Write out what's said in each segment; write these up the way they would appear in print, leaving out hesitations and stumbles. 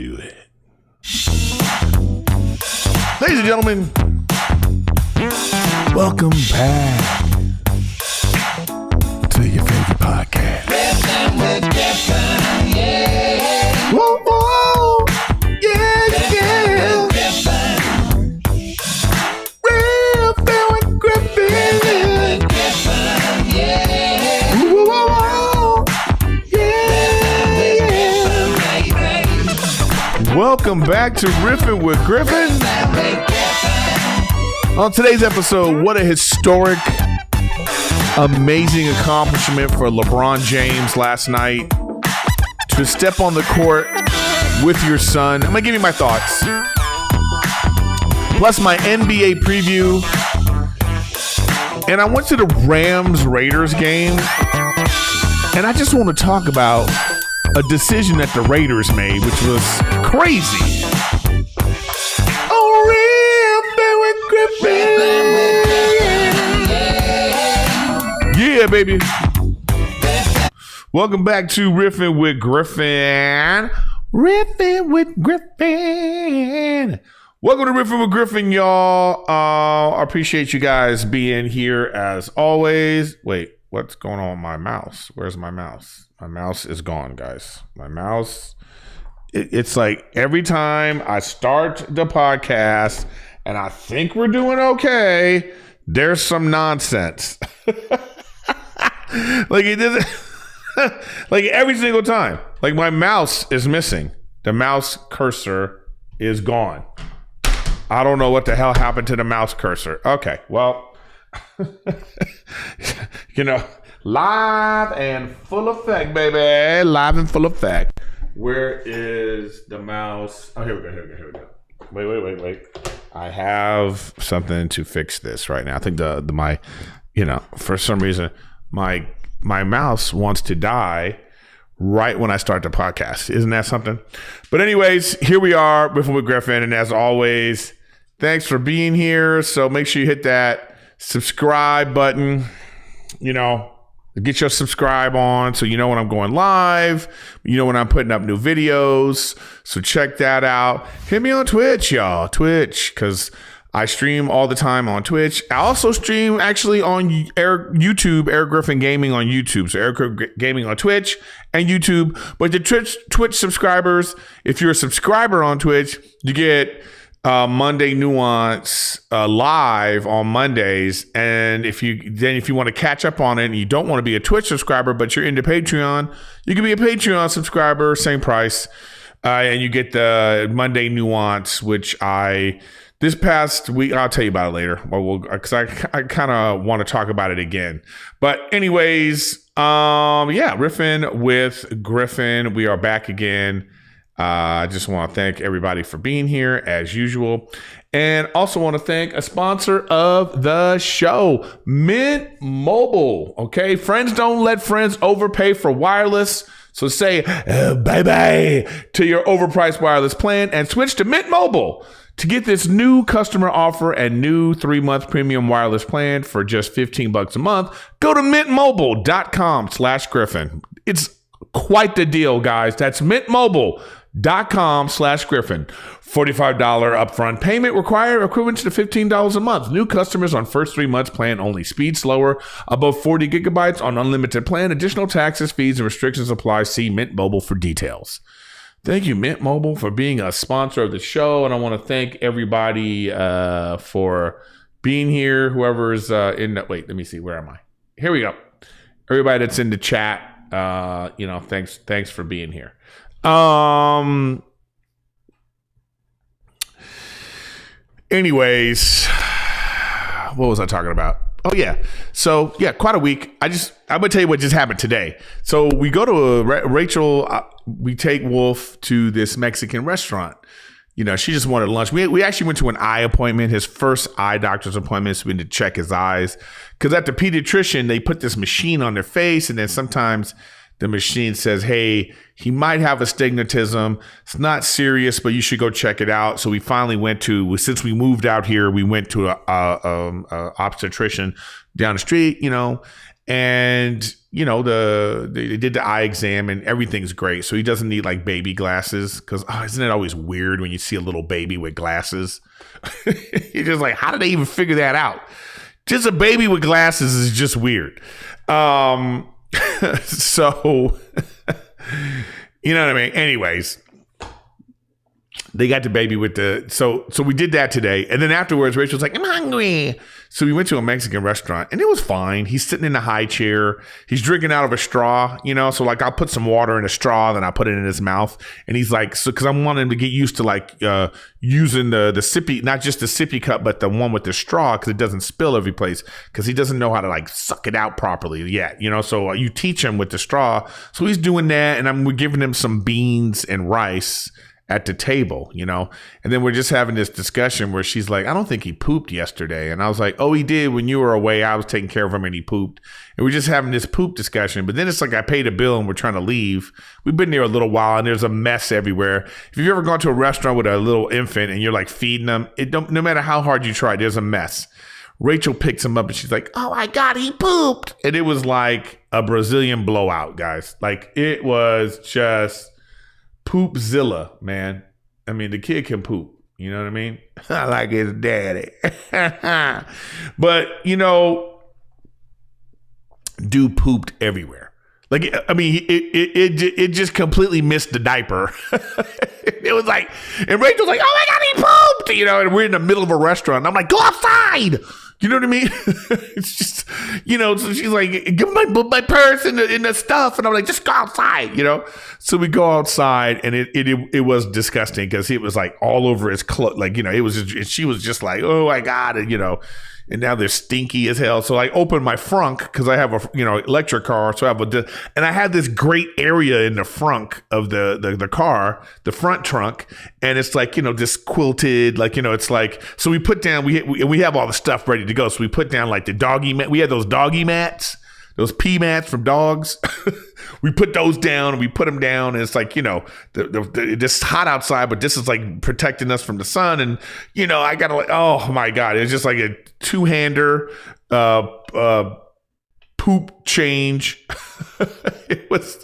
do it. Ladies and gentlemen, welcome back to your favorite podcast. Riffin with Griffin, yeah. Whoa, whoa, yeah, yeah. Riffin with Griffin, yeah. Whoa, whoa, whoa, yeah, yeah. Welcome back to Riffin with Griffin. On today's episode, what a historic, amazing accomplishment for LeBron James last night to step on the court with your son. I'm going to give you my thoughts, plus my NBA preview. And I went to the Rams-Raiders game, and I just want to talk about a decision that the Raiders made, which was crazy. Yeah, baby. Welcome back to Riffin with Griffin. Riffin with Griffin. Welcome to Riffin with Griffin, y'all. I appreciate you guys being here as always. Wait, what's going on with my mouse? Where's my mouse? My mouse is gone, guys. My mouse. It's like every time I start the podcast and I think we're doing okay, there's some nonsense. Like it doesn't, like every single time. Like my mouse is missing. The mouse cursor is gone. I don't know what the hell happened to the mouse cursor. Okay, well, you know, live and full effect, baby. Live and full effect. Where is the mouse? Oh, here we go. Wait. I have something to fix this right now. I think my, you know, for some reason, my mouse wants to die right when I start the podcast. Isn't that something? But anyways, here we are, Riffin with Griffin. And as always, thanks for being here. So make sure you hit that subscribe button, you know, get your subscribe on so you know when I'm going live, you know when I'm putting up new videos. So check that out. Hit me on Twitch, y'all. Twitch, because I stream all the time on Twitch. I also stream actually on YouTube, Erik Griffin Gaming on YouTube. So Erik Griffin Gaming on Twitch and YouTube. But the Twitch subscribers, if you're a subscriber on Twitch, you get Monday Nuance live on Mondays. And if you want to catch up on it and you don't want to be a Twitch subscriber, but you're into Patreon, you can be a Patreon subscriber, same price. And you get the Monday Nuance, which this past week, I'll tell you about it later, because I kind of want to talk about it again. But anyways, Riffin with Griffin. We are back again. I just want to thank everybody for being here as usual. And also want to thank a sponsor of the show, Mint Mobile. Okay, friends don't let friends overpay for wireless. So say bye-bye to your overpriced wireless plan and switch to Mint Mobile. To get this new customer offer and new 3-month premium wireless plan for just $15 a month, go to mintmobile.com/Griffin. It's quite the deal, guys. That's mintmobile.com/Griffin. $45 upfront payment required, equivalent to $15 a month. New customers on first 3 months plan only. Speed slower, above 40 gigabytes on unlimited plan. Additional taxes, fees, and restrictions apply. See Mint Mobile for details. Thank you, Mint Mobile, for being a sponsor of the show. And I want to thank everybody for being here. Whoever's wait, let me see. Where am I? Here we go. Everybody that's in the chat, thanks for being here. Anyways, what was I talking about? Oh, yeah. So, yeah, quite a week. I'm going to tell you what just happened today. So we go to we take Wolf to this Mexican restaurant. You know, she just wanted lunch. We actually went to an eye appointment, his first eye doctor's appointment. So we had to check his eyes. Because at the pediatrician, they put this machine on their face. And then sometimes the machine says, hey, he might have astigmatism. It's not serious, but you should go check it out. So we finally since we moved out here, we went to a obstetrician down the street, And, you know, they did the eye exam and everything's great. So he doesn't need like baby glasses because isn't it always weird when you see a little baby with glasses? You're just like, how did they even figure that out? Just a baby with glasses is just weird. So, you know what I mean? Anyways, they got the baby with so we did that today. And then afterwards, Rachel's like, I'm hungry. So we went to a Mexican restaurant and it was fine. He's sitting in a high chair. He's drinking out of a straw, you know? So like I'll put some water in a straw, then I put it in his mouth. And he's like, so cause I'm wanting him to get used to like, using the sippy, not just the sippy cup, but the one with the straw. Cause it doesn't spill every place. Cause he doesn't know how to like suck it out properly yet, you know? So you teach him with the straw. So he's doing that. And we're giving him some beans and rice at the table, you know, and then we're just having this discussion where she's like, I don't think he pooped yesterday. And I was like, oh, he did. When you were away, I was taking care of him and he pooped. And we're just having this poop discussion. But then it's like I paid a bill and we're trying to leave. We've been there a little while and there's a mess everywhere. If you've ever gone to a restaurant with a little infant and you're like feeding them, no matter how hard you try, there's a mess. Rachel picks him up and she's like, oh my God, he pooped. And it was like a Brazilian blowout, guys. Like it was just Poopzilla, man. I mean, the kid can poop. You know what I mean? I like his daddy. But, you know, dude pooped everywhere. Like, I mean, it just completely missed the diaper. It was like, and Rachel's like, oh my God, he pooped. You know, and we're in the middle of a restaurant. And I'm like, go outside. You know what I mean? It's just, you know, so she's like, give me my purse and the stuff. And I'm like, just go outside, you know? So we go outside and it was disgusting because it was like all over his clothes. Like, you know, it was, she was just like, oh my God. And, you know, and now they're stinky as hell. So I opened my frunk because I have a, you know, electric car. So I have and I had this great area in the frunk of the car, the front trunk. And it's like, you know, this quilted, like, you know, it's like, so we put down, we have all the stuff ready to go. So we put down like the doggy mat. We had those doggy mats, those pee mats from dogs. We put those down and we put them down. And it's like, you know, it's hot outside, but this is like protecting us from the sun. And, you know, I got to like, oh my God, it's just like a two-hander, poop change. It was,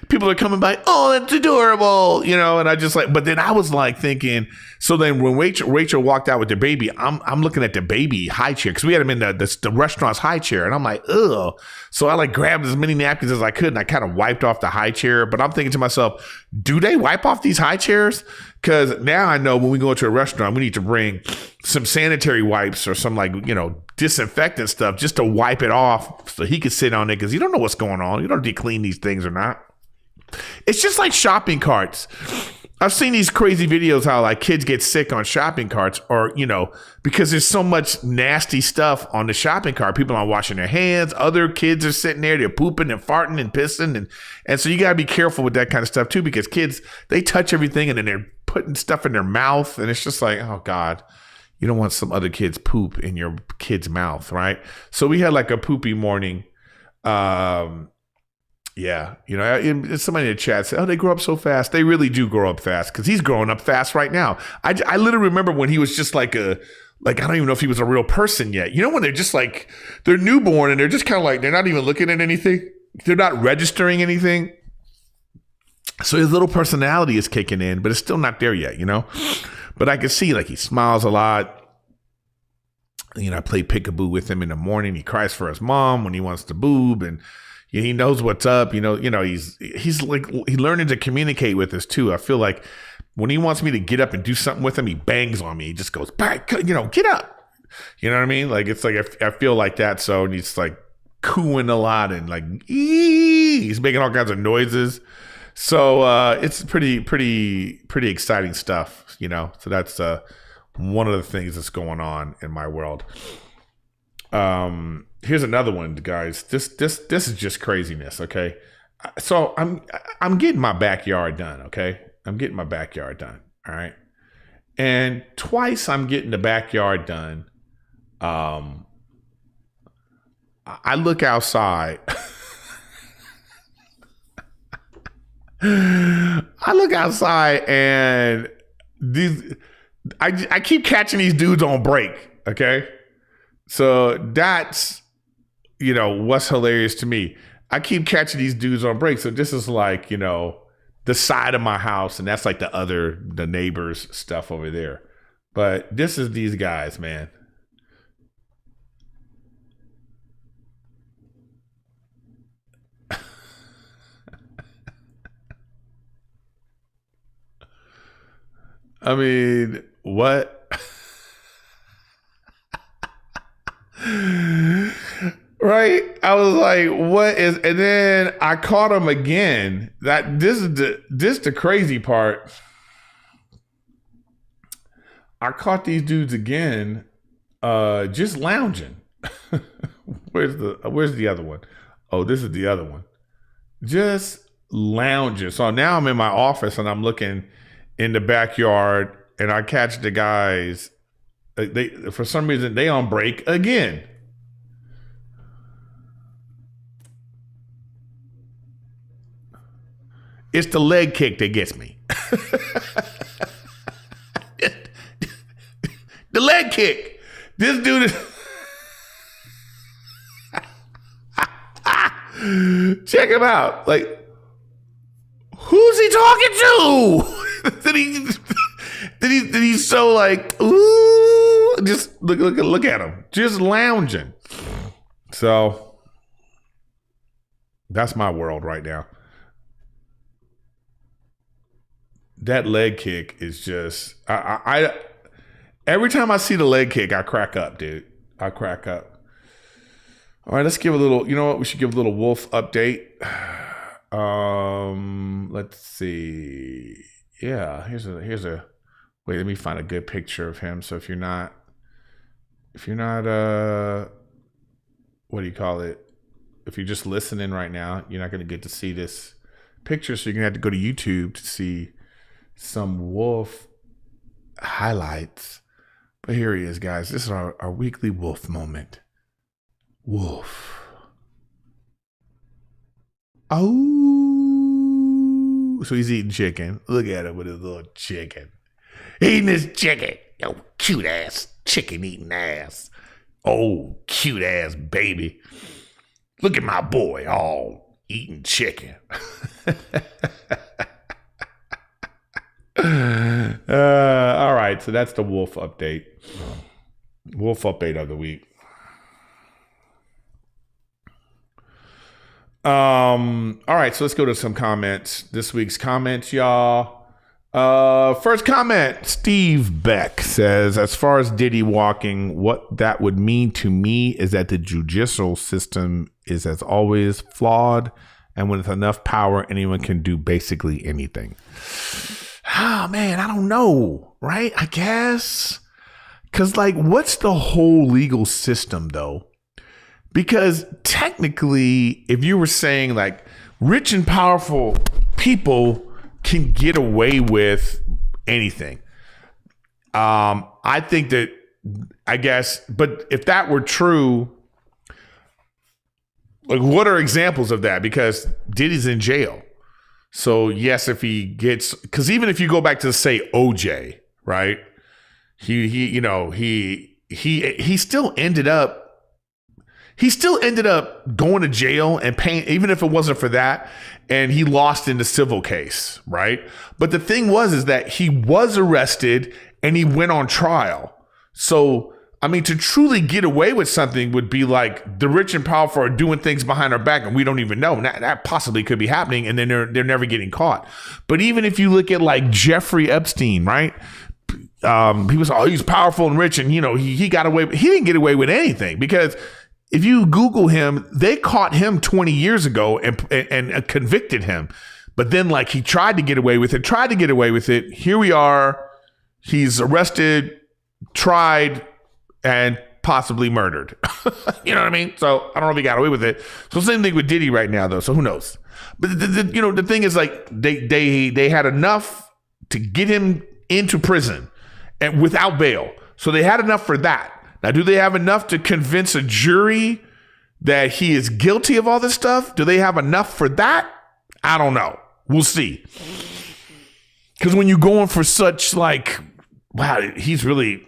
people are coming by, oh, that's adorable, you know, and I just like, but then I was like thinking, so then when Rachel walked out with the baby, I'm looking at the baby high chair because we had him in the restaurant's high chair, and I'm like, ugh. So I like grabbed as many napkins as I could, and I kind of wiped off the high chair. But I'm thinking to myself, do they wipe off these high chairs? Because now I know when we go into a restaurant, we need to bring some sanitary wipes or some, like, you know, disinfectant stuff just to wipe it off so he could sit on it, because you don't know what's going on. You don't know if they clean these things or not. It's just like shopping carts. I've seen these crazy videos how like kids get sick on shopping carts, or, you know, because there's so much nasty stuff on the shopping cart. People aren't washing their hands. Other kids are sitting there, they're pooping and farting and pissing. And so you got to be careful with that kind of stuff too, because kids, they touch everything and then they're putting stuff in their mouth. And it's just like, oh God, you don't want some other kid's poop in your kid's mouth, right? So we had like a poopy morning. Yeah, you know, somebody in the chat said, oh, they grow up so fast. They really do grow up fast, because he's growing up fast right now. I literally remember when he was just like I don't even know if he was a real person yet. You know, when they're just like, they're newborn and they're just kind of like, they're not even looking at anything. They're not registering anything. So his little personality is kicking in, but it's still not there yet, you know? But I can see like he smiles a lot. You know, I play peekaboo with him in the morning. He cries for his mom when he wants to boob, and he knows what's up. You know, he's like, he's learning to communicate with us too. I feel like when he wants me to get up and do something with him, he bangs on me. He just goes, back, you know, get up. You know what I mean? Like, it's like, I feel like that. So, and he's like cooing a lot and like, he's making all kinds of noises. So, it's pretty exciting stuff, you know? So that's, one of the things that's going on in my world. Here's another one, guys. This is just craziness. Okay. So I'm getting my backyard done. Okay. I'm getting my backyard done. All right. And twice I'm getting the backyard done. I look outside. I look outside and I keep catching these dudes on break. Okay. So that's, what's hilarious to me, I keep catching these dudes on break. So this is like, the side of my house, and that's like the neighbors stuff over there. But this is these guys, man. I mean, what? Right? I was like, what is, and then I caught him again. This is the crazy part. I caught these dudes again, just lounging. Where's the other one? Oh, this is the other one. Just lounging. So now I'm in my office and I'm looking in the backyard and I catch the guys. They, for some reason, they on break again. It's the leg kick that gets me. The leg kick. This dude is... Check him out. Like, who's he talking to? Did he so like, ooh, just look at him. Just lounging. So that's my world right now. That leg kick is just, I every time I see the leg kick, I crack up, dude. I crack up. All right, let's give a little, you know what? We should give a little Wolf update. Let's see. Yeah, here's a, wait, let me find a good picture of him. So if you're not, what do you call it? If you're just listening right now, you're not going to get to see this picture. So you're going to have to go to YouTube to see some Wolf highlights. But here he is, guys. This is our weekly Wolf moment. Wolf. Oh, so he's eating chicken. Look at him with his little chicken. Eating his chicken. Yo, cute ass chicken eating ass. Oh, cute ass baby. Look at my boy all eating chicken. All right, so that's the Wolf update. Wolf update of the week. All right, so let's go to some comments. This week's comments, y'all. First comment, Steve Beck says, as far as Diddy walking, what that would mean to me is that the judicial system is, as always, flawed, and with enough power, anyone can do basically anything. Oh, man, I don't know, right? I guess. Because, like, what's the whole legal system, though? Because technically, if you were saying, like, rich and powerful people can get away with anything, I think that, I guess, but if that were true, like, what are examples of that? Because Diddy's in jail. So yes, if he gets, because even if you go back to, say, OJ, right? He still ended up going to jail and paying, even if it wasn't for that, and he lost in the civil case, right? But the thing is that he was arrested and he went on trial. So, I mean, to truly get away with something would be like the rich and powerful are doing things behind our back and we don't even know. That possibly could be happening, and then they're never getting caught. But even if you look at like Jeffrey Epstein, right? He was he's powerful and rich, and he got away. He didn't get away with anything, because if you Google him, they caught him 20 years ago and convicted him. But then, like, he tried to get away with it. Here we are. He's arrested, tried, and possibly murdered. You know what I mean? So I don't know if he got away with it. So same thing with Diddy right now, though. So who knows? But the thing is, like, they had enough to get him into prison and without bail. So they had enough for that. Now, do they have enough to convince a jury that he is guilty of all this stuff? Do they have enough for that? I don't know. We'll see. Because when you're going for such, like, wow, he's really,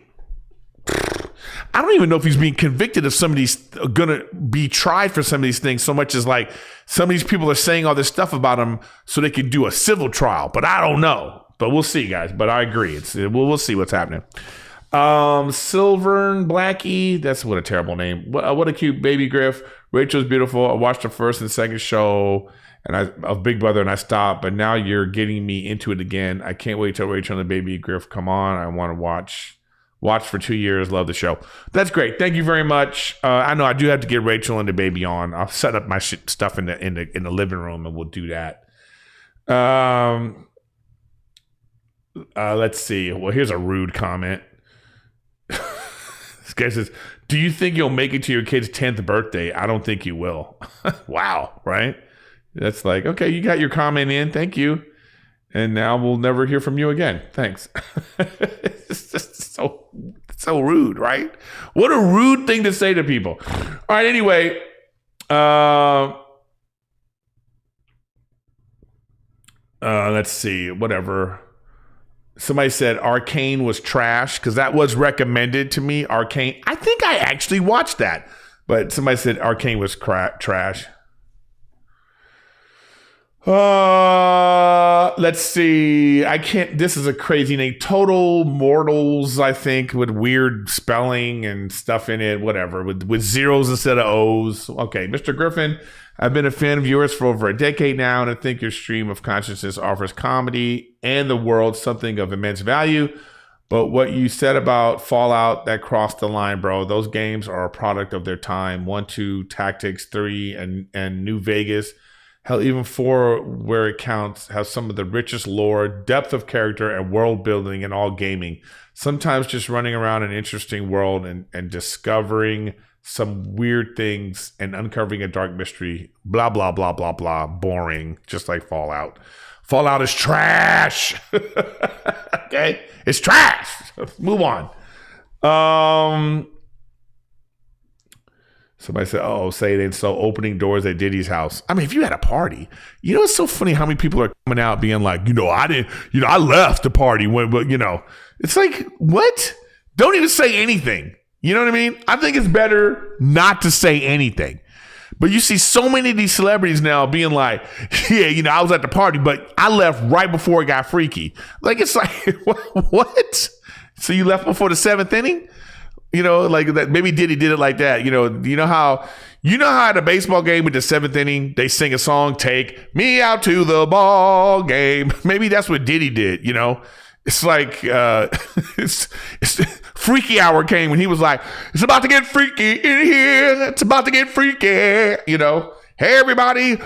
I don't even know if he's being convicted of some of these, going to be tried for some of these things so much as like some of these people are saying all this stuff about him so they can do a civil trial. But I don't know. But we'll see, guys. But I agree. We'll see what's happening. Silvern Blackie. That's what a terrible name. What a cute baby Griff. Rachel's beautiful. I watched the first and second show of Big Brother and I stopped. But now you're getting me into it again. I can't wait till Rachel and the baby Griff come on. I want to watch for 2 years. Love the show. That's great. Thank you very much. I know I do have to get Rachel and the baby on. I'll set up my stuff in the living room and we'll do that. Let's see. Well, here's a rude comment. This guy says, do you think you'll make it to your kid's 10th birthday? I don't think you will. Wow, right? That's like, okay, you got your comment in. Thank you. And now we'll never hear from you again. Thanks. It's just so rude, right? What a rude thing to say to people. All right, anyway. Let's see. Whatever. Somebody said Arcane was trash because that was recommended to me. Arcane. I think I actually watched that, but somebody said Arcane was trash. Let's see. I can't. This is a crazy name. Total Mortals, I think, with weird spelling and stuff in it. Whatever, with zeros instead of O's. Okay, Mr. Griffin. I've been a fan of yours for over a decade now, and I think your stream of consciousness offers comedy and the world something of immense value. But what you said about Fallout, that crossed the line, bro. Those games are a product of their time. 1, 2, Tactics, 3, and New Vegas. Hell, even 4, where it counts, has some of the richest lore, depth of character, and world building in all gaming. Sometimes just running around an interesting world and discovering some weird things and uncovering a dark mystery. Blah, blah, blah, blah, blah. Boring, just like Fallout. Fallout is trash. Okay? It's trash. Let's move on. Somebody said, say they so opening doors at Diddy's house. I mean, if you had a party, it's so funny how many people are coming out being like, I left the party when, but it's like, what? Don't even say anything. You know what I mean? I think it's better not to say anything. But you see so many of these celebrities now being like, yeah, I was at the party, but I left right before it got freaky. Like, it's like, what? So you left before the 7th inning? Like that. Maybe Diddy did it like that. You know how at a baseball game with the 7th inning, they sing a song, "Take Me Out to the Ball Game." Maybe that's what Diddy did. It's like it's freaky hour came when he was like, "It's about to get freaky in here. It's about to get freaky." Hey everybody,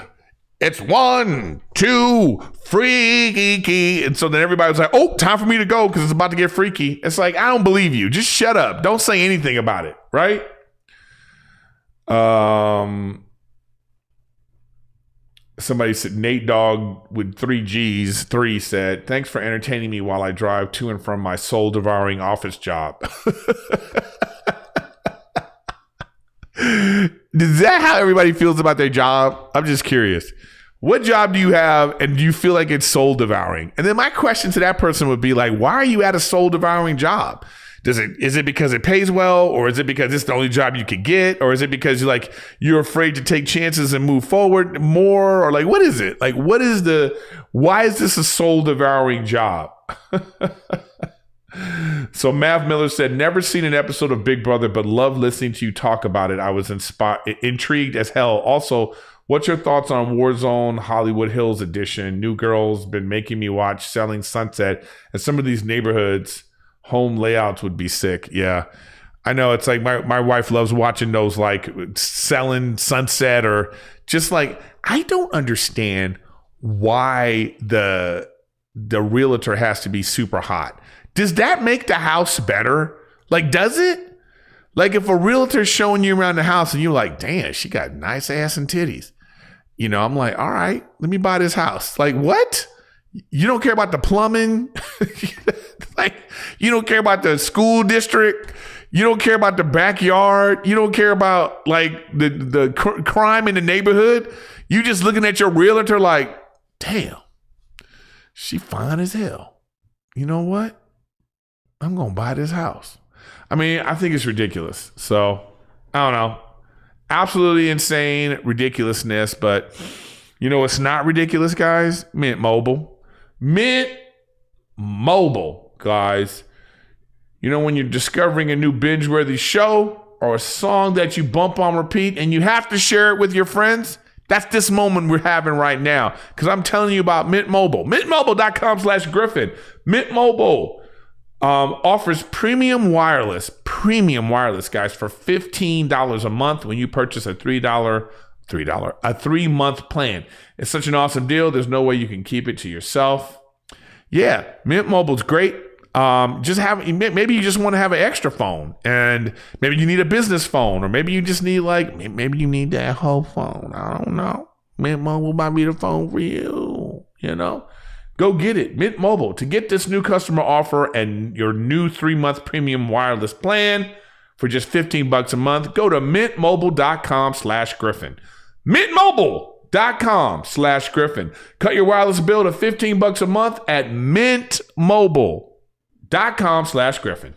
it's 1, 2, freaky. And so then everybody was like, "Oh, time for me to go because it's about to get freaky." It's like, I don't believe you. Just shut up. Don't say anything about it, right? Somebody said, Nate Dogg with 3 G's, 3 said, "Thanks for entertaining me while I drive to and from my soul-devouring office job." Is that how everybody feels about their job? I'm just curious. What job do you have, and do you feel like it's soul-devouring? And then my question to that person would be like, why are you at a soul-devouring job? Is it because it pays well, or is it because it's the only job you could get, or is it because you're afraid to take chances and move forward more, or like what is it? Like why is this a soul devouring job? So Mav Miller said, "Never seen an episode of Big Brother, but love listening to you talk about it. I was intrigued as hell. Also, what's your thoughts on Warzone Hollywood Hills edition? New Girl's been making me watch Selling Sunset, and some of these neighborhoods home layouts would be sick." Yeah, I know. It's like my wife loves watching those, like Selling Sunset, or just like, I don't understand why the realtor has to be super hot. Does that make the house better? Like, does it? Like, if a realtor's showing you around the house and you're like, damn, she got nice ass and titties, I'm like, all right, let me buy this house. Like, what? You don't care about the plumbing? Like, you don't care about the school district? You don't care about the backyard? You don't care about like the crime in the neighborhood? You just looking at your realtor like, damn, she fine as hell. You know what? I'm going to buy this house. I mean, I think it's ridiculous. So, I don't know. Absolutely insane ridiculousness, but you know what's not ridiculous, guys? Mint Mobile. Mint Mobile, guys. You know when you're discovering a new binge-worthy show or a song that you bump on repeat and you have to share it with your friends? That's this moment we're having right now because I'm telling you about Mint Mobile. MintMobile.com/Griffin. Mint Mobile offers premium wireless, guys, for $15 a month when you purchase a $3-month plan. It's such an awesome deal. There's no way you can keep it to yourself. Yeah, Mint Mobile's great. Maybe you just want to have an extra phone and maybe you need a business phone or maybe you just need maybe you need that whole phone. I don't know. Mint Mobile might be the phone for you, you know? Go get it. Mint Mobile. To get this new customer offer and your new 3-month premium wireless plan for just $15 a month, go to mintmobile.com/Griffin. Mintmobile.com/Griffin. Cut your wireless bill to $15 a month at mintmobile.com/Griffin.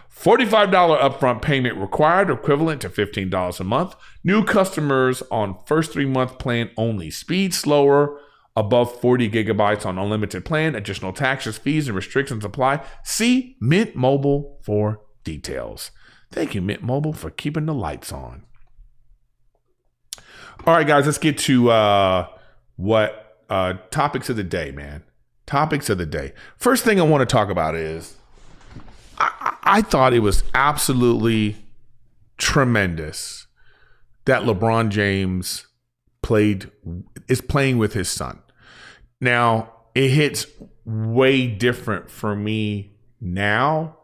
$45 upfront payment required, equivalent to $15 a month. New customers on first 3-month plan only. Speed slower, above 40 gigabytes on unlimited plan. Additional taxes, fees, and restrictions apply. See Mint Mobile for details. Thank you, Mint Mobile, for keeping the lights on. All right, guys, let's get to topics of the day, man. Topics of the day. First thing I want to talk about is I thought it was absolutely tremendous that LeBron James is playing with his son. Now, it hits way different for me now.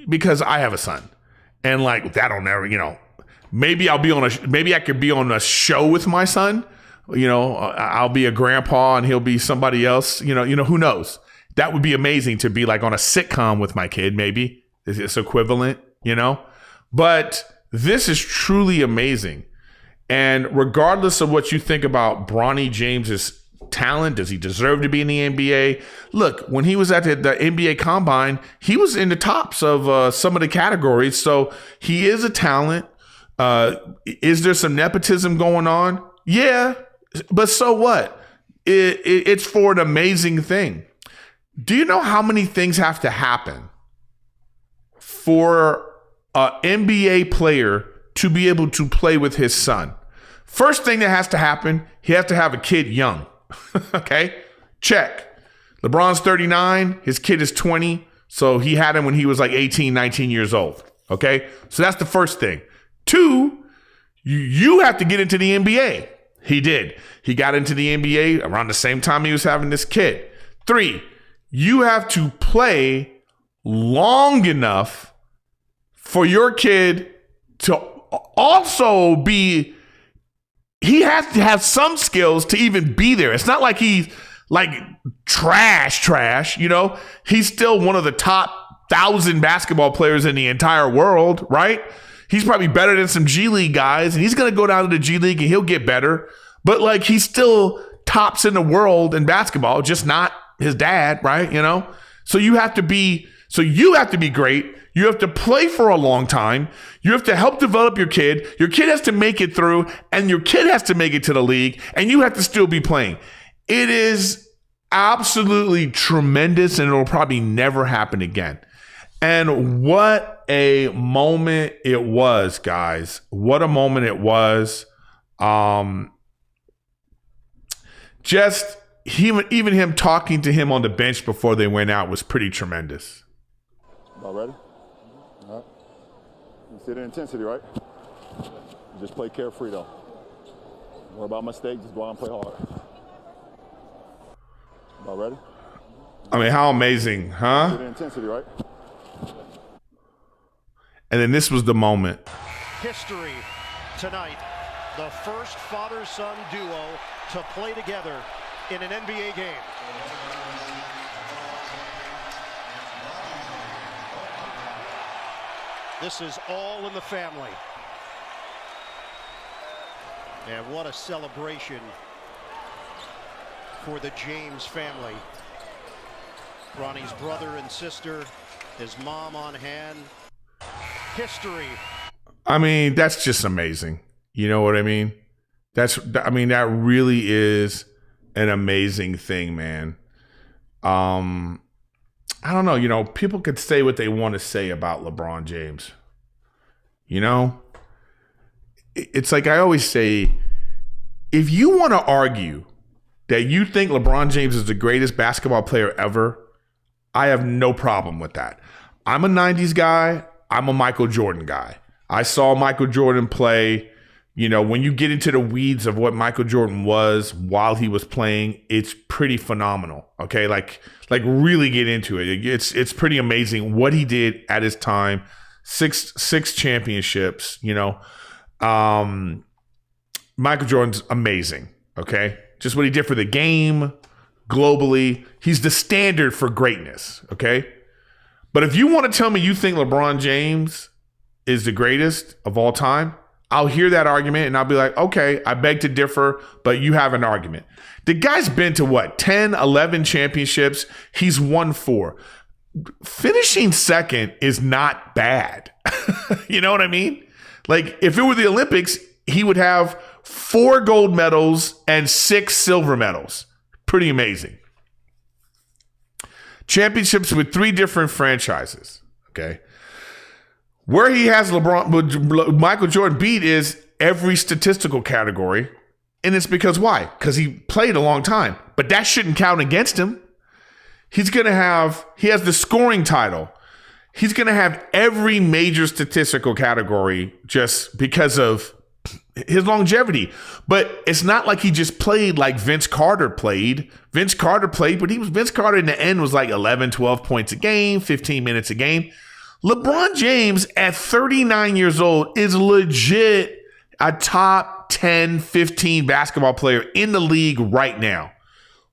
Because I have a son and that'll never, maybe I could be on a show with my son. I'll be a grandpa and he'll be somebody else, who knows? That would be amazing to be on a sitcom with my kid. Maybe it's equivalent, but this is truly amazing. And regardless of what you think about Bronny James's talent, does he deserve to be in the NBA? Look, when he was at the NBA Combine, he was in the tops of some of the categories. So he is a talent. Is there some nepotism going on? Yeah, but so what? It's for an amazing thing. Do you know how many things have to happen for an NBA player to be able to play with his son? First thing that has to happen, he has to have a kid young. Okay, check. LeBron's 39, his kid is 20, so he had him when he was 18, 19 years old. Okay, so that's the first thing. 2, you have to get into the NBA. He did. He got into the NBA around the same time he was having this kid. 3, you have to play long enough for your kid to also be, he has to have some skills to even be there. It's not like he's trash, He's still one of the top 1,000 basketball players in the entire world, right? He's probably better than some G League guys, and he's going to go down to the G League and he'll get better. But he's still tops in the world in basketball, just not his dad, right? So you have to be great. You have to play for a long time. You have to help develop your kid. Your kid has to make it through, and your kid has to make it to the league, and you have to still be playing. It is absolutely tremendous, and it'll probably never happen again. And what a moment it was, guys. What a moment it was. Just even him talking to him on the bench before they went out was pretty tremendous. All ready? All right. You see the intensity, right? Just play carefree, though. Don't worry about mistakes. Just go out and play hard. All ready? I mean, how amazing, huh? See the intensity, right? And then this was the moment. History tonight. The first father-son duo to play together in an NBA game. This is all in the family. And what a celebration for the James family. Bronny's brother and sister, his mom on hand. History. I mean, that's just amazing. You know what I mean? That really is an amazing thing, man. I don't know. You know, people could say what they want to say about LeBron James. You know? It's like I always say, if you want to argue that you think LeBron James is the greatest basketball player ever, I have no problem with that. I'm a 90s guy. I'm a Michael Jordan guy. I saw Michael Jordan play. You know, when you get into the weeds of what Michael Jordan was while he was playing, it's pretty phenomenal. Okay, like really get into it. It's pretty amazing what he did at his time. Six championships. You know, Michael Jordan's amazing. Okay, just what he did for the game globally. He's the standard for greatness. Okay, but if you want to tell me you think LeBron James is the greatest of all time, I'll hear that argument and I'll be like, okay, I beg to differ, but you have an argument. The guy's been to what, 10, 11 championships. He's won 4. Finishing second is not bad. You know what I mean? Like, if it were the Olympics, he would have 4 gold medals and 6 silver medals. Pretty amazing. Championships with 3 different franchises. Okay. Where he has Michael Jordan beat is every statistical category. And it's because why? Because he played a long time. But that shouldn't count against him. He has the scoring title. He's going to have every major statistical category just because of his longevity. But it's not like he just played like Vince Carter played. Vince Carter played, but Vince Carter in the end was like 11, 12 points a game, 15 minutes a game. LeBron James at 39 years old is legit a top 10, 15 basketball player in the league right now.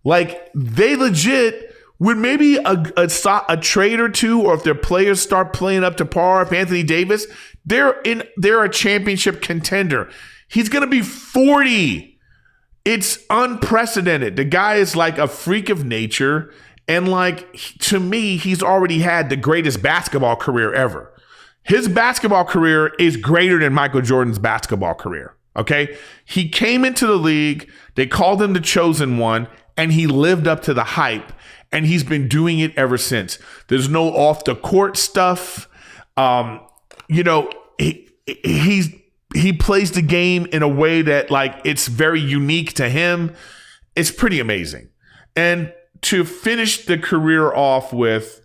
Like, they legit, with maybe a trade or two, or if their players start playing up to par, if Anthony Davis, they're a championship contender. He's going to be 40. It's unprecedented. The guy is like a freak of nature. And like, to me, he's already had the greatest basketball career ever. His basketball career is greater than Michael Jordan's basketball career. Okay. He came into the league. They called him the chosen one, and he lived up to the hype, and he's been doing it ever since. There's no off the court stuff. You know, he plays the game in a way that, like, it's very unique to him. It's pretty amazing. And to finish his career off with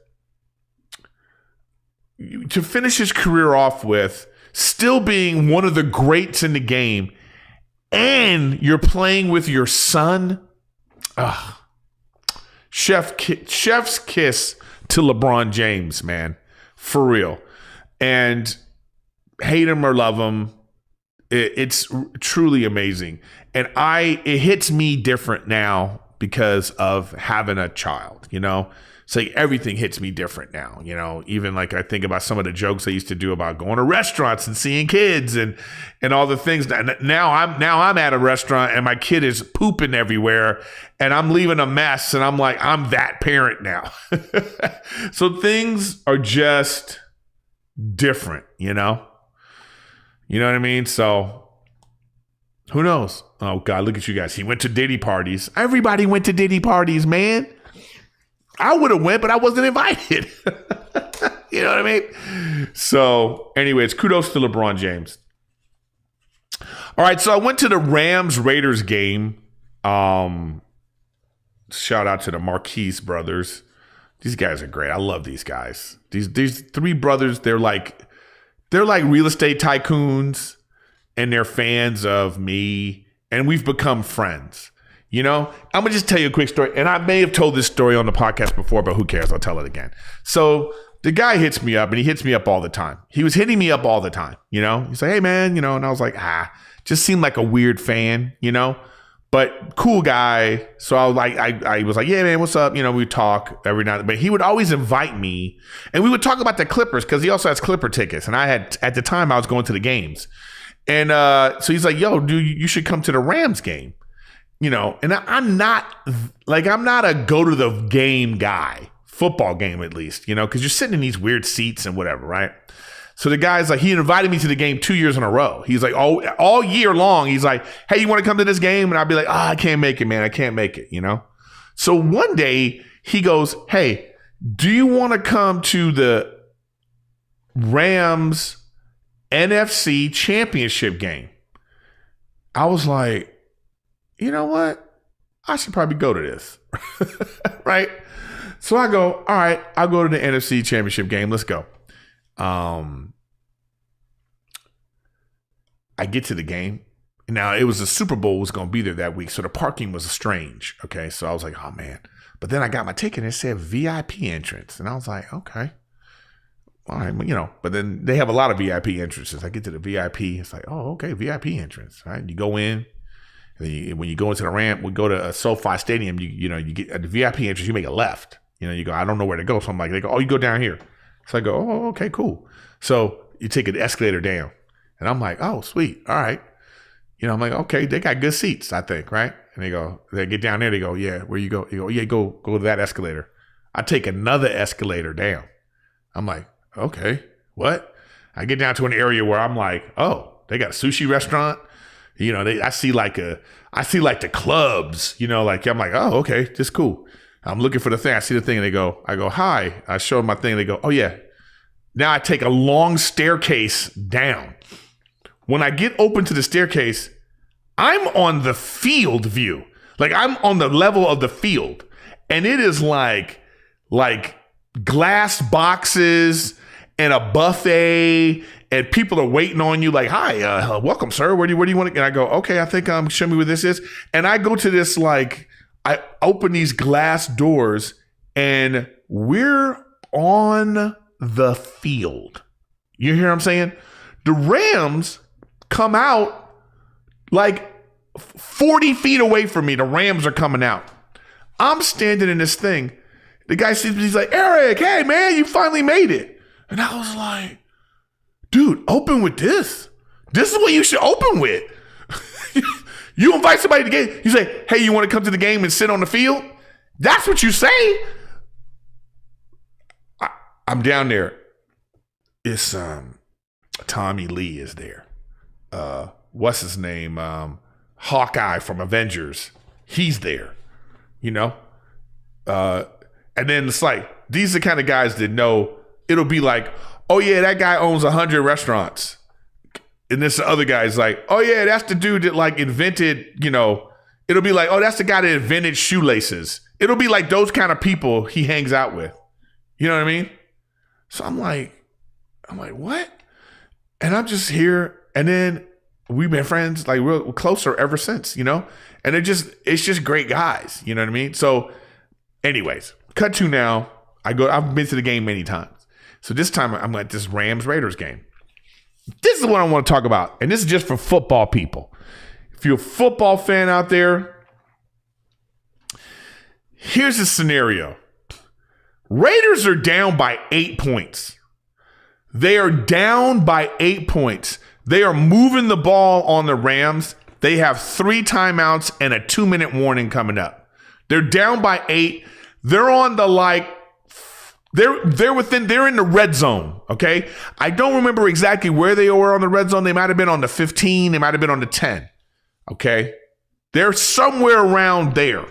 still being one of the greats in the game, and you're playing with your son. Chef's kiss to LeBron James, man. For real. And hate him or love him, it's truly amazing. And it hits me different now because of having a child, you know? It's like everything hits me different now, you know? Even like I think about some of the jokes I used to do about going to restaurants and seeing kids and all the things. Now I'm at a restaurant and my kid is pooping everywhere and I'm leaving a mess, and I'm like, I'm that parent now. So things are just different, you know? You know what I mean? So who knows? Oh, God, look at you guys. He went to Diddy parties. Everybody went to Diddy parties, man. I would have went, but I wasn't invited. You know what I mean? So, anyways, kudos to LeBron James. All right, so I went to the Rams-Raiders game. Shout out to the Marquise brothers. These guys are great. I love these guys. These 3 brothers, they're like real estate tycoons, and they're fans of me, and we've become friends. You know, I'm going to just tell you a quick story, and I may have told this story on the podcast before, but who cares? I'll tell it again. So the guy hits me up, and he hits me up all the time. He was hitting me up all the time, you know? He's like, hey, man, you know, and I was like, just seemed like a weird fan, you know? But cool guy. So I was like, yeah, man, what's up? You know, we talk every night, but he would always invite me, and we would talk about the Clippers because he also has Clipper tickets. And at the time I was going to the games. And so he's like, yo, dude, you should come to the Rams game, you know? And I'm not a go to the game guy football game at least, because you're sitting in these weird seats and whatever, right? So the guy's like, he invited me to the game 2 years in a row. He's like, all year long, he's like, hey, you want to come to this game? And I'd be like, I can't make it, man. I can't make it, So one day he goes, hey, do you want to come to the Rams NFC Championship game? I was like, you know what? I should probably go to this, right? So I go, all right, I'll go to the NFC Championship game. Let's go. I get to the game. Now, it was the Super Bowl was going to be there that week, so the parking was strange, okay? So I was like, oh, man. But then I got my ticket, and it said VIP entrance. And I was like, okay. All right, but then they have a lot of VIP entrances. I get to the VIP. It's like, oh, okay, VIP entrance, right? You go in. And when you go into the ramp, we go to a SoFi Stadium, you get at the VIP entrance, you make a left. You go, I don't know where to go. So I'm like, they go, oh, you go down here. So I go, oh, okay, cool. So you take an escalator down. And I'm like, oh, sweet. All right. I'm like, okay, they got good seats, I think, right? And they get down there, they go, yeah, where you go? You go, yeah, go to that escalator. I take another escalator down. I'm like, okay, what? I get down to an area where I'm like, oh, they got a sushi restaurant. I see like the clubs, like I'm like, oh, okay, this is cool. I'm looking for the thing. I see the thing and I go, hi. I show them my thing and they go, oh yeah. Now I take a long staircase down. When I get open to the staircase, I'm on the field view. Like I'm on the level of the field. And it is like glass boxes and a buffet and people are waiting on you like, hi, welcome, sir. Where do you want to? And I go, okay, I think show me where this is. And I go to this, I open these glass doors and we're on the field. You hear what I'm saying? The Rams come out like 40 feet away from me. The Rams are coming out. I'm standing in this thing. The guy sees me, he's like, Erik, hey man, you finally made it. And I was like, dude, open with this. This is what you should open with. You invite somebody to the game. You say, hey, you want to come to the game and sit on the field? That's what you say. I'm down there. It's Tommy Lee is there. What's his name? Hawkeye from Avengers. He's there. And then it's like, these are the kind of guys that know it'll be like, oh yeah, that guy owns 100 restaurants. And this other guy's like, oh yeah, that's the dude that invented, it'll be like, oh, that's the guy that invented shoelaces. It'll be like those kind of people he hangs out with. You know what I mean? So I'm like, what? And I'm just here. And then we've been friends, real closer ever since, And it's just great guys. You know what I mean? So anyways, cut to now. I've been to the game many times. So this time I'm at this Rams-Raiders game. This is what I want to talk about. And this is just for football people. If you're a football fan out there, here's the scenario. Raiders are down by 8 points. They are down by 8 points. They are moving the ball on the Rams. They have 3 timeouts and a 2-minute warning coming up. They're down by 8. They're on the they're in the red zone, okay? I don't remember exactly where they were on the red zone. They might have been on the 15. They might have been on the 10, okay? They're somewhere around there.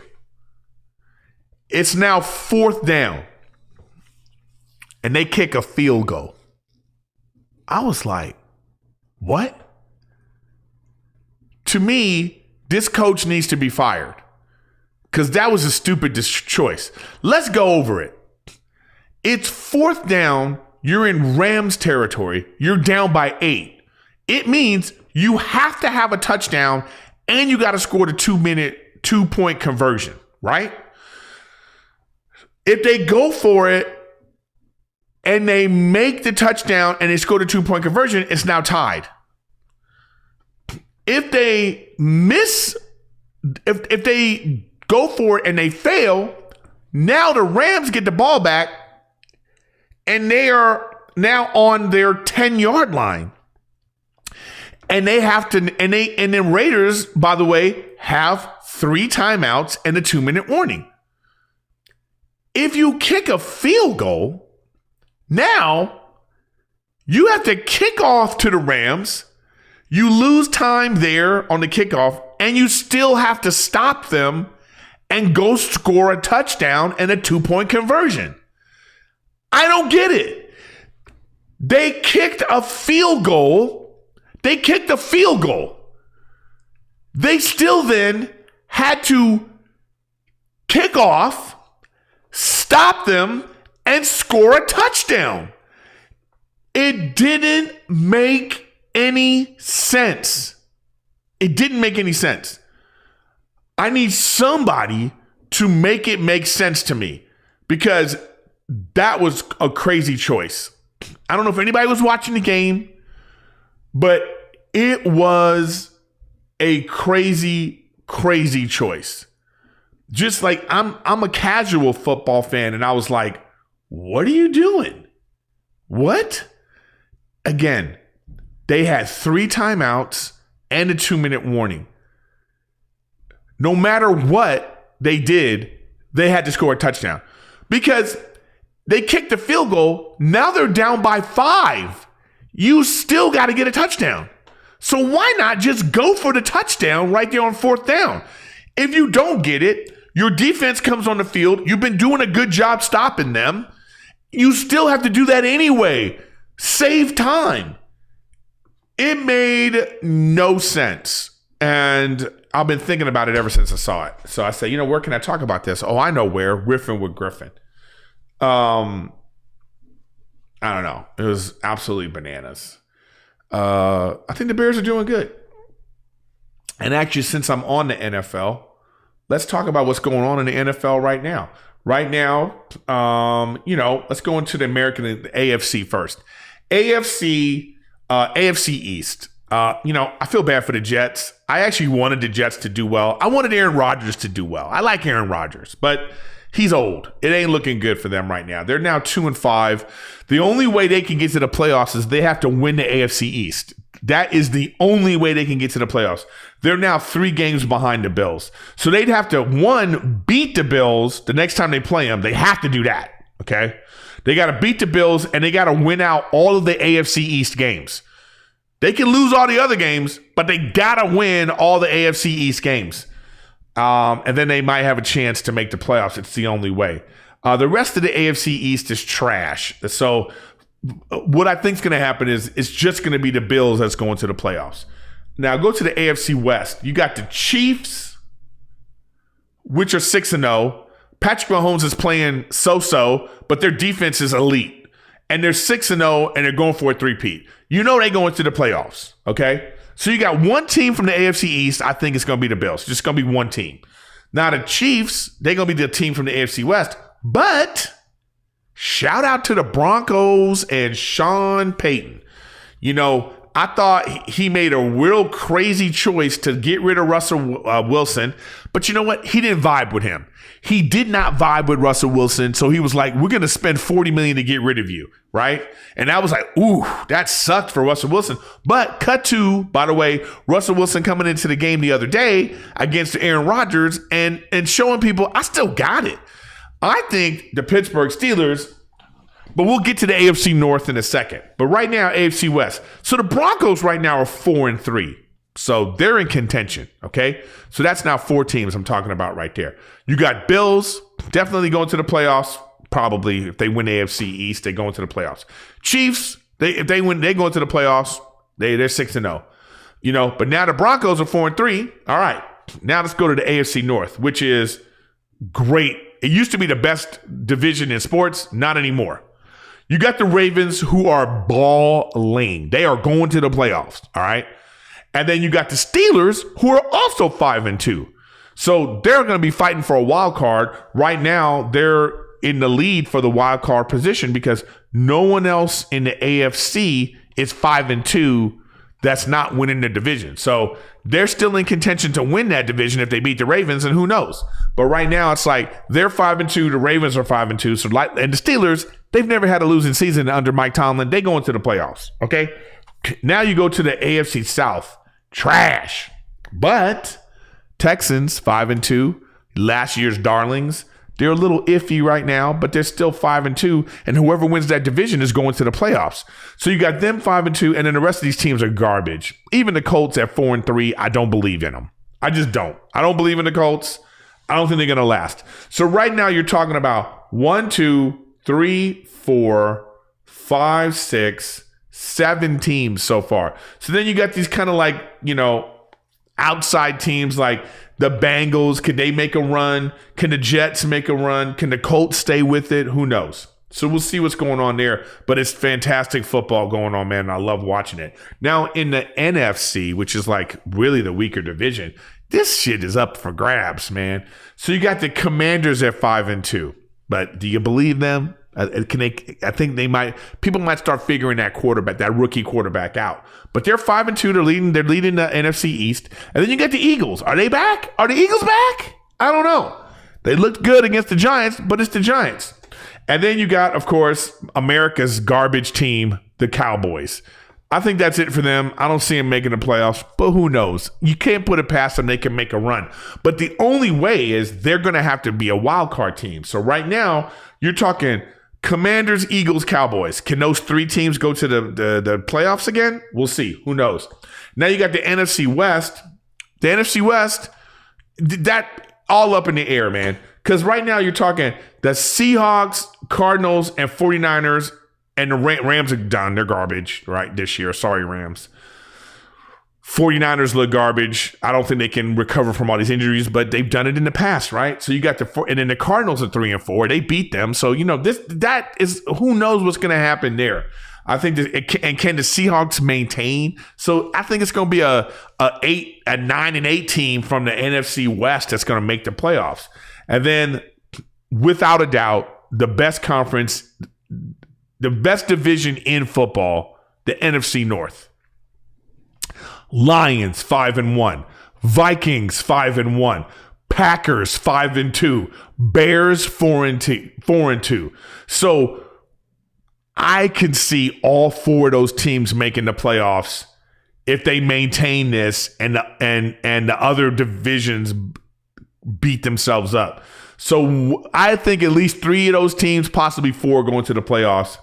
It's now 4th down, and they kick a field goal. I was like, what? To me, this coach needs to be fired because that was a stupid choice. Let's go over it. It's 4th down. You're in Rams territory. You're down by 8. It means you have to have a touchdown and you got to score the 2-point conversion, right? If they go for it and they make the touchdown and they score the 2-point conversion, it's now tied. If they if they go for it and they fail, now the Rams get the ball back and they are now on their 10-yard line. And they have to, and then Raiders, by the way, have 3 timeouts and a 2-minute warning. If you kick a field goal, now you have to kick off to the Rams. You lose time there on the kickoff, and you still have to stop them and go score a touchdown and a 2-point conversion. I don't get it. They kicked a field goal. They still then had to kick off, stop them, and score a touchdown. It didn't make any sense. It didn't make any sense. I need somebody to make it make sense to me, because that was a crazy choice. I don't know if anybody was watching the game, but it was a crazy, crazy choice. Just like I'm a casual football fan, and I was like, what are you doing? What? Again, they had 3 timeouts and a 2-minute warning. No matter what they did, they had to score a touchdown because they kicked the field goal. Now they're down by 5. You still got to get a touchdown. So why not just go for the touchdown right there on 4th down? If you don't get it, your defense comes on the field. You've been doing a good job stopping them. You still have to do that anyway. Save time. It made no sense. And I've been thinking about it ever since I saw it. So I said, where can I talk about this? Oh, I know where. Riffin with Griffin. I don't know. It was absolutely bananas. I think the Bears are doing good. And actually, since I'm on the NFL, let's talk about what's going on in the NFL right now. Right now, let's go into the American, the AFC first. AFC East. I feel bad for the Jets. I actually wanted the Jets to do well. I wanted Aaron Rodgers to do well. I like Aaron Rodgers, but he's old. It ain't looking good for them right now. They're now 2-5. The only way they can get to the playoffs is they have to win the AFC East. That is the only way they can get to the playoffs. They're now 3 games behind the Bills. So they'd have to, 1, beat the Bills the next time they play them. They have to do that, okay? They got to beat the Bills, and they got to win out all of the AFC East games. They can lose all the other games, but they got to win all the AFC East games. And then they might have a chance to make the playoffs. It's the only way. The rest of the AFC East is trash. So what I think is going to happen is it's just going to be the Bills that's going to the playoffs. Now go to the AFC West. You got the Chiefs, which are 6-0. Patrick Mahomes is playing so-so, but their defense is elite. And they're 6-0, and they're going for a 3-peat. They go into the playoffs, okay? So you got one team from the AFC East. I think it's going to be the Bills. It's just going to be one team. Now the Chiefs, they're going to be the team from the AFC West. But shout out to the Broncos and Sean Payton. I thought he made a real crazy choice to get rid of Russell Wilson. But you know what? He didn't vibe with him. He did not vibe with Russell Wilson. So he was like, we're going to spend $40 million to get rid of you. Right. And I was like, ooh, that sucked for Russell Wilson. But cut to, by the way, Russell Wilson coming into the game the other day against Aaron Rodgers and showing people I still got it. I think the Pittsburgh Steelers, but we'll get to the AFC North in a second. But right now, AFC West. So the Broncos right now are 4-3. So they're in contention, okay? So that's now 4 teams I'm talking about right there. You got Bills, definitely going to the playoffs. Probably if they win the AFC East, they go into the playoffs. Chiefs, if they win, they go into the playoffs. They're 6-0. But now the Broncos are 4-3. All right. Now let's go to the AFC North, which is great. It used to be the best division in sports, not anymore. You got the Ravens, who are balling. They are going to the playoffs, all right? And then you got the Steelers, who are also 5-2. So they're going to be fighting for a wild card. Right now, they're in the lead for the wild card position because no one else in the AFC is 5-2 that's not winning the division. So they're still in contention to win that division if they beat the Ravens, and who knows? But right now, it's like they're 5-2, the Ravens are 5-2. So and the Steelers, they've never had a losing season under Mike Tomlin. They go into the playoffs, okay? Now you go to the AFC South. Trash. But Texans, 5-2, last year's darlings. They're a little iffy right now, but they're still 5-2, and whoever wins that division is going to the playoffs. So you got them 5-2, and then the rest of these teams are garbage. Even the Colts at 4-3, I don't believe in them. I just don't. I don't believe in the Colts. I don't think they're going to last. So right now you're talking about 1, 2, 3, 4, 5, 6, 7 teams so far. So then you got these kind of like, outside teams like the Bengals. Could they make a run? Can the Jets make a run? Can the Colts stay with it? Who knows? So we'll see what's going on there. But it's fantastic football going on, man. I love watching it. Now in the NFC, which is like really the weaker division, this shit is up for grabs, man. So you got the Commanders at 5-2. But do you believe them? I think people might start figuring that rookie quarterback out. But they're 5-2. They're leading the NFC East. And then you got the Eagles. Are they back? Are the Eagles back? I don't know. They looked good against the Giants, but it's the Giants. And then you got, of course, America's garbage team, the Cowboys. I think that's it for them. I don't see them making the playoffs, but who knows? You can't put it past them. They can make a run. But the only way is they're going to have to be a wild card team. So right now, you're talking Commanders, Eagles, Cowboys. Can those 3 teams go to the playoffs again? We'll see. Who knows? Now you got the NFC West. The NFC West, that all up in the air, man. Because right now you're talking the Seahawks, Cardinals, and 49ers, and the Rams are done. They're garbage, right, this year. Sorry, Rams. 49ers look garbage. I don't think they can recover from all these injuries, but they've done it in the past, right? So you got and then the Cardinals are 3-4. They beat them. So, that is, who knows what's going to happen there. I think and can the Seahawks maintain? So I think it's going to be a 9-8 team from the NFC West that's going to make the playoffs. And then, without a doubt, the best conference, the best division in football, the NFC North. Lions 5-1, Vikings 5-1, Packers 5-2, Bears 4-2. So I can see all 4 of those teams making the playoffs if they maintain this and the other divisions beat themselves up. So I think at least 3 of those teams, possibly 4, going to the playoffs.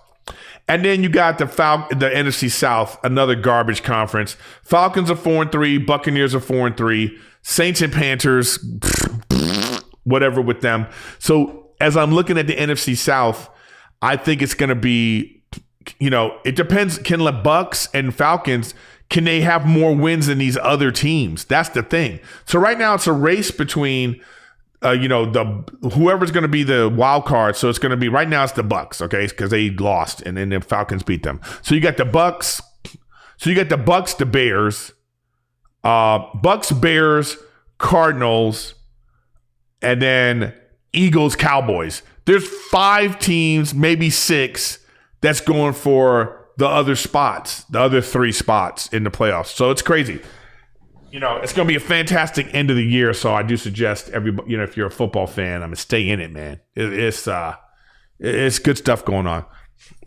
And then you got the NFC South, another garbage conference. Falcons are 4-3, Buccaneers are 4-3, Saints and Panthers, whatever with them. So as I'm looking at the NFC South, I think it's going to be, it depends. Can the Bucs and Falcons, can they have more wins than these other teams? That's the thing. So right now it's a race between whoever's going to be the wild card. So it's going to be, right now it's the Bucs, okay, because they lost and then the Falcons beat them. So you got the Bucs. So you got the Bucs, the Bears, Bucs, Bears, Cardinals, and then Eagles, Cowboys. There's 5 teams, maybe 6, that's going for the other spots, the other 3 spots in the playoffs. So it's crazy. It's going to be a fantastic end of the year. So I do suggest everybody, if you're a football fan, stay in it, man. It's good stuff going on.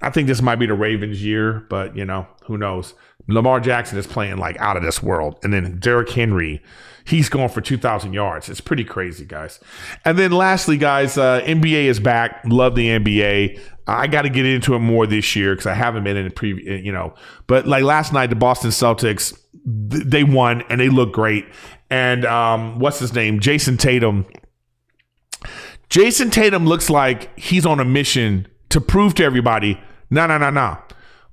I think this might be the Ravens' year, but who knows? Lamar Jackson is playing like out of this world, and then Derrick Henry, he's going for 2,000 yards. It's pretty crazy, guys. And then lastly, guys, NBA is back. Love the NBA. I got to get into it more this year because I haven't been in the previous, But like last night, the Boston Celtics, they won and they look great. And what's his name? Jason Tatum. Jason Tatum looks like he's on a mission to prove to everybody, no.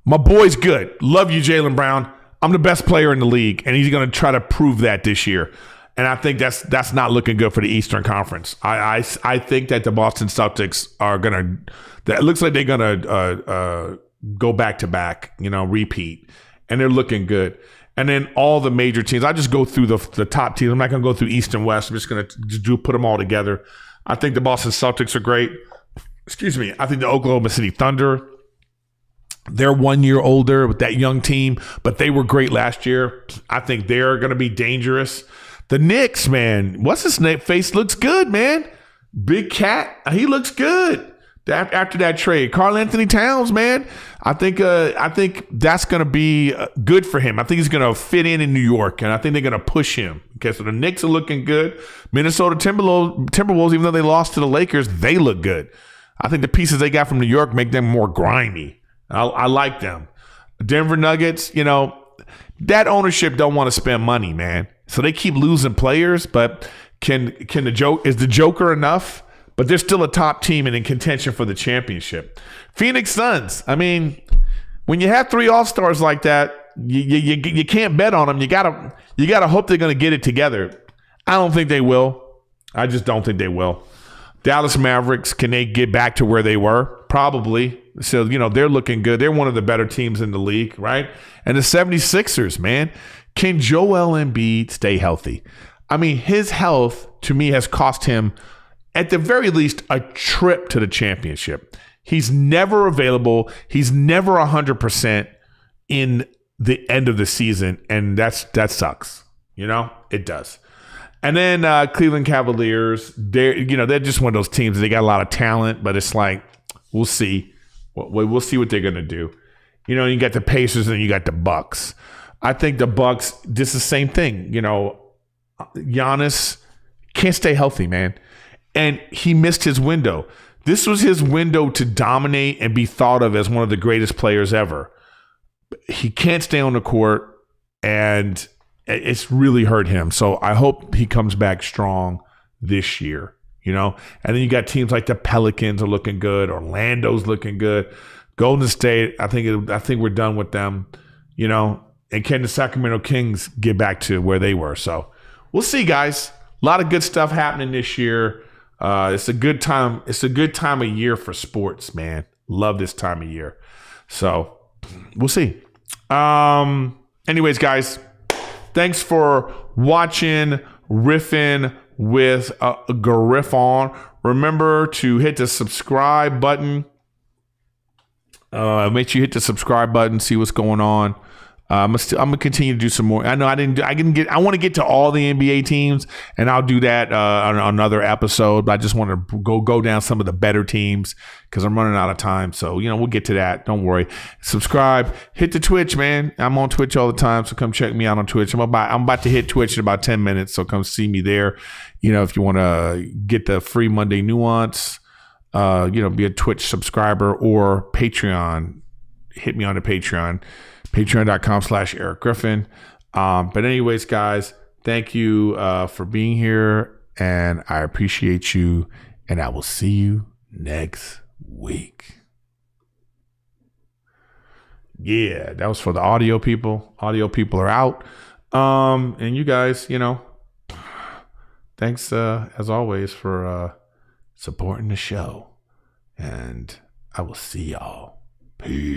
My boy's good. Love you, Jaylen Brown. I'm the best player in the league, and he's going to try to prove that this year. And I think that's not looking good for the Eastern Conference. I think that the Boston Celtics are going to – it looks like they're going to go back-to-back, repeat. And they're looking good. And then all the major teams – I just go through the top teams. I'm not going to go through East and West. I'm just going to put them all together. I think the Boston Celtics are great. Excuse me. I think the Oklahoma City Thunder – they're 1 year older with that young team, but they were great last year. I think they're going to be dangerous. The Knicks, man, what's his name? Face looks good, man. Big Cat, he looks good. after that trade. Karl Anthony Towns, man. I think that's going to be good for him. I think he's going to fit in New York, and I think they're going to push him. Okay, so the Knicks are looking good. Minnesota Timberwolves, even though they lost to the Lakers, they look good. I think the pieces they got from New York make them more grimy. I like them. Denver Nuggets, that ownership don't want to spend money, man. So they keep losing players, but is the Joker enough? But they're still a top team and in contention for the championship. Phoenix Suns. I mean, when you have 3 All-Stars like that, you can't bet on them. You gotta hope they're gonna get it together. I don't think they will. I just don't think they will. Dallas Mavericks, can they get back to where they were? Probably. So, they're looking good. They're one of the better teams in the league, right? And the 76ers, man. Can Joel Embiid stay healthy? I mean, his health, to me, has cost him, at the very least, a trip to the championship. He's never available. He's never 100% in the end of the season, and that sucks. It does. And then Cleveland Cavaliers, they're just one of those teams. They got a lot of talent, but it's like, we'll see. We'll see what they're going to do. You got the Pacers and you got the Bucks. I think the Bucks, this is the same thing. Giannis can't stay healthy, man. And he missed his window. This was his window to dominate and be thought of as one of the greatest players ever. He can't stay on the court, and it's really hurt him. So I hope he comes back strong this year, And then you got teams like the Pelicans are looking good. Orlando's looking good. Golden State, I think we're done with them, And can the Sacramento Kings get back to where they were? So we'll see, guys. A lot of good stuff happening this year. It's a good time. It's a good time of year for sports, man. Love this time of year. So we'll see. Anyways, guys, thanks for watching Riffin with Griffin. Remember to hit the subscribe button. Make sure you hit the subscribe button. See what's going on. I'm gonna continue to do some more. I know I want to get to all the NBA teams, and I'll do that on another episode. But I just want to go down some of the better teams because I'm running out of time. So we'll get to that. Don't worry. Subscribe. Hit the Twitch, man. I'm on Twitch all the time, so come check me out on Twitch. I'm about to hit Twitch in about 10 minutes, so come see me there. If you want to get the free Monday Nuance, be a Twitch subscriber or Patreon. Hit me on the Patreon. Patreon.com/Erik Griffin. But anyways, guys, thank you for being here, and I appreciate you, and I will see you next week. Yeah, that was for the audio people. Audio people are out. And you guys, thanks as always for supporting the show, and I will see y'all. Peace.